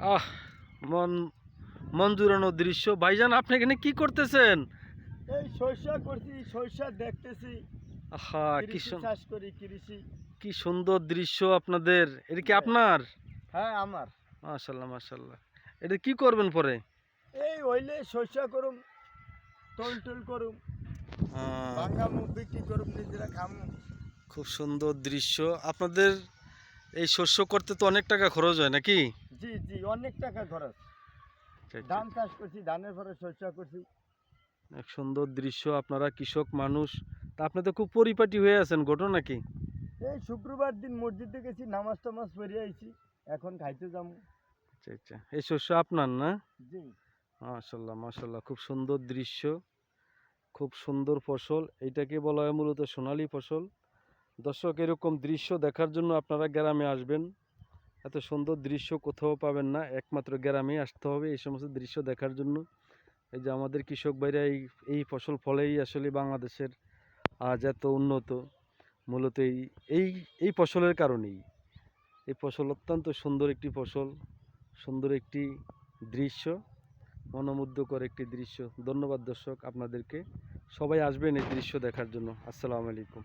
আহ মন মন জুড়ানো দৃশ্য। ভাইজান, আপনি এখানে কি করতেছেন? এই সরিষা করছি, সরিষা দেখতেছি। আহা, কৃষি চাষ করি, কৃষি। কি সুন্দর দৃশ্য আপনাদের। এটা কি হ্যাঁ, আপনার? হ্যাঁ আমার। মাশাল্লাহ মাশাল্লাহ। এটা কি করবেন পরে? এই হইলে সরিষা করুম, তল টল করুম, আহ, ভাঙ্গা মুখ বিক্রি করুম, নিজেরা খামু। খুব সুন্দর দৃশ্য আপনাদের। এই শস্য করতে তো অনেক টাকা খরচ হয় নাকি? জি জি, অনেক টাকা খরচ। আচ্ছা, আচ্ছা, ধান আচ্ছা। চাষ করছি, ধানের পরে সরিষা করছি। এক সুন্দর দৃশ্য। আপনারা কৃষক মানুষ, তা আপনি তো খুব পরিপাটি হয়ে আছেন, ঘটনা নাকি? এই শুক্রবার দিন মসজিদে গেছি, নামাজ টামাজ পড়ে আইছি, এখন খাইতে যাবো। আচ্ছা আচ্ছা, এই শস্য আপনার না? জি। মাশাল্লাহ মাশাল্লাহ, খুব সুন্দর দৃশ্য, খুব সুন্দর ফসল। এইটাকে বলা হয় মূলত সোনালী ফসল। দর্শক, এরকম দৃশ্য দেখার জন্য আপনারা গ্রামে আসবেন। এত সুন্দর দৃশ্য কোথাও পাবেন না, একমাত্র গ্রামেই আসতে হবে এই সমস্ত দৃশ্য দেখার জন্য। এই যে আমাদের কৃষক ভাইরা এই এই ফসল ফলেই আসলে বাংলাদেশের আজ এত উন্নত, মূলত এই এই এই ফসলের কারণেই। এই ফসল অত্যন্ত সুন্দর একটি ফসল, সুন্দর একটি দৃশ্য, মনোমুগ্ধকর একটি দৃশ্য। ধন্যবাদ দর্শক আপনাদেরকে। সবাই আসবেন এই দৃশ্য দেখার জন্য। আসসালামু আলাইকুম।